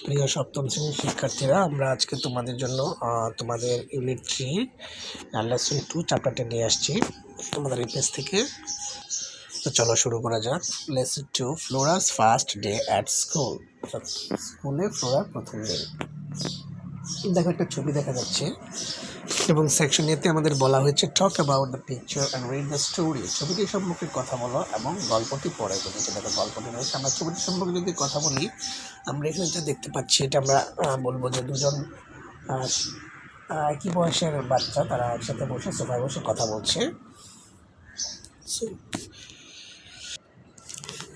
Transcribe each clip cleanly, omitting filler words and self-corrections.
প্রিয় সপ্তম শ্রেণীর শিক্ষার্থীরা, আমরা আজকে তোমাদের জন্য তোমাদের ইউনিট 3 লেসন 2 চ্যাপ্টারটা নিয়ে আসছি তোমাদের এই পেজ থেকে। তো চলো শুরু করা যাক। Lesson 2, Flora's first day at school. স্কুলে ফ্লোরার প্রথম দিন। দেখো, একটা ছবি দেখা যাচ্ছে এবং সেকশন এতে আমাদের বলা হয়েছে talk about the picture and read the story. ছবিটি সম্পর্কে কথা বলো এবং গল্পটি পড়ে। যদি দেখো গল্পটি রয়েছে, আমরা ছবিটি সম্পর্কে যদি কথা বলি, আমরা এখানে যা দেখতে পাচ্ছি এটা আমরা বলবো যে দুজন একই বয়সের বাচ্চা, তারা একসাথে বসে সোফায় বসে কথা বলছে।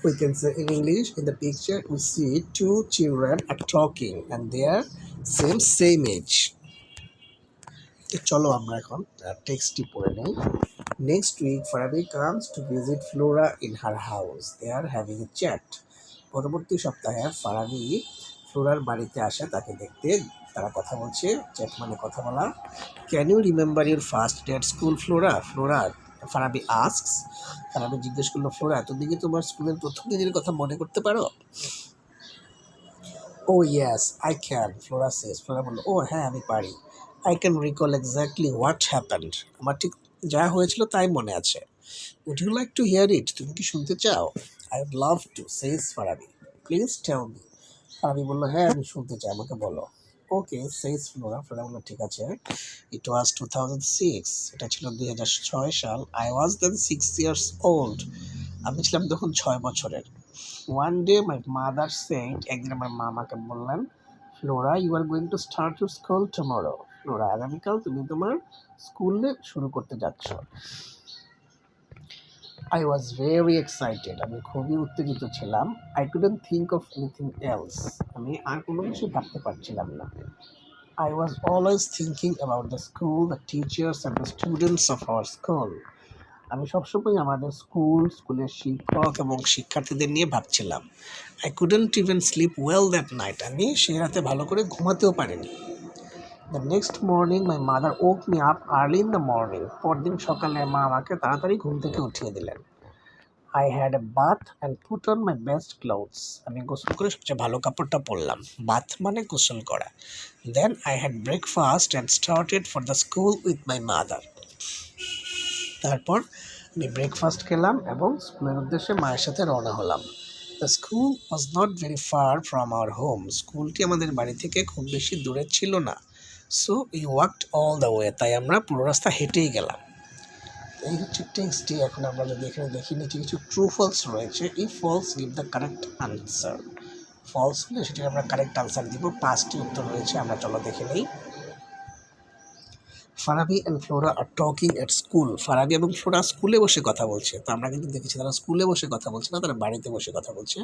We can say in English, in the picture we see two children are talking and they are same age. চলো আমরা এখন টেক্সটটি পড়ে নেই। Next week Farabi comes to visit Flora in her house, they are having a chat. পরবর্তী সপ্তাহে ফারাবি ফ্লোরার বাড়িতে আসে তাকে দেখতে, তারা কথা বলছে। চ্যাট মানে কথা বলা। Can you remember your first day at school Flora? Farabi asks. Farabi জিজ্ঞেস করলো, ফ্লোরা তুমি কি তোমার স্কুলের প্রথম দিনের কথা মনে করতে পারো? Oh yes I can, Flora says. Flora বললো, ও হ্যাঁ আমি পারি। I can recall exactly what happened. আমার ঠিক যা হয়েছিল তাই মনে আছে। Would you like to hear it? তুমি কি শুনতে চাও? I would love to, says Farabi. Please tell me. Farabi বললো, হ্যাঁ আমি শুনতে চাই, আমাকে বলো। Okay, says Flora. ফ্লোরা বললো, ঠিক আছে। It was 2006. এটা ছিল 2006 সাল। I was then 6 years old. আমি ছিলাম তখন 6 বছরের। One day my mother said, একদিন আমার মা আমাকে বললেন, Flora, you are going to start your school tomorrow. Flora, আগামীকাল তুমি তোমার স্কুলে শুরু করতে যাচ্ছ। I was very excited. আমি খুবই উত্তেজিত ছিলাম। I couldn't think of anything else. আমি আর কোনো কিছু ভাবতে পারছিলাম না। I was always thinking about the school, the teachers and the students of our school. আমি সবসময় আমাদের স্কুলের শিক্ষক এবং শিক্ষার্থীদের নিয়ে ভাবছিলাম। I couldn't even sleep well that night. আমি সেই রাতে ভালো করে ঘুমাতেও পারিনি। The next morning my mother woke me up early in the morning. পরদিন সকালে মা আমাকে তাড়াতাড়ি ঘুম থেকে উঠিয়ে দিলেন। I had a bath and put on my best clothes. আমি গোসল করে সবচেয়ে ভালো কাপড়টা পরলাম। বাথ মানে গোসল করা। Then I had breakfast and started for the school with my mother. তারপর আমি ব্রেকফাস্ট খেলাম এবং স্কুলের উদ্দেশ্যে মায়ের সাথে রওনা হলাম। The school was not very far from our home. স্কুলটি আমাদের বাড়ি থেকে খুব বেশি দূরে ছিল না। So we walked all the way. তাই আমরা পুরো রাস্তা হেঁটেই গেলাম। এই হচ্ছে টেক্সটটি। এখন আমরা যদি এখানে দেখি, নিচে কিছু ট্রু ফলস রয়েছে। If false give the correct answer. False হলে সেটি আমরা কারেক্ট আনসার দিব। 5টি উত্তর রয়েছে, আমরা চলো দেখে নিই। Farabi and Flora are talking at school. Farabi এবং ফ্লোরা স্কুলে বসে কথা বলছে। তো আমরা কিন্তু দেখেছি তারা স্কুলে বসে কথা বলছে না, তারা বাড়িতে বসে কথা বলছে।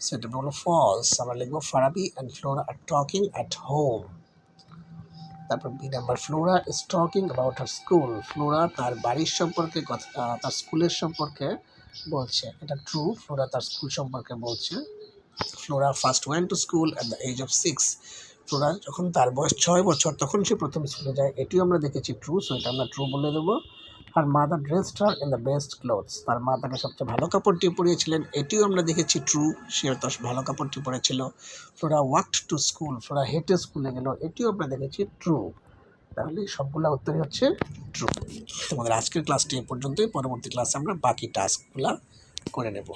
সেটা হলো ফলস। আমরা লিখবো Farabi and Flora are talking at home. তারপর B number, Flora is talking about her school. Flora তার বাড়ির সম্পর্কে কথা, তার স্কুলের সম্পর্কে বলছে। এটা ট্রু, ফ্লোরা তার স্কুল সম্পর্কে বলছে। Flora first went to school at the age of 6. Flora যখন তার বয়স 6 বছর তখন সে প্রথম স্কুলে যায়। এটিও আমরা দেখেছি ট্রু, সো এটা আমরা ট্রু বলে দেবো। আর mother dressed her in the best clothes. তার মা তাকে সবচেয়ে ভালো কাপড়টি পরিয়েছিলেন, এটিও আমরা দেখেছি ট্রু, সে তার ভালো কাপড়টি পরেছিল। Flora walked to school. Flora হেঁটে স্কুলে গেল, এটিও আমরা দেখেছি ট্রু। তাহলে সবগুলো উত্তরই হচ্ছে ট্রু। তোমাদের আজকের ক্লাসটি এ পর্যন্তই। পরবর্তী ক্লাসে আমরা বাকি টাস্কগুলো করে নেব।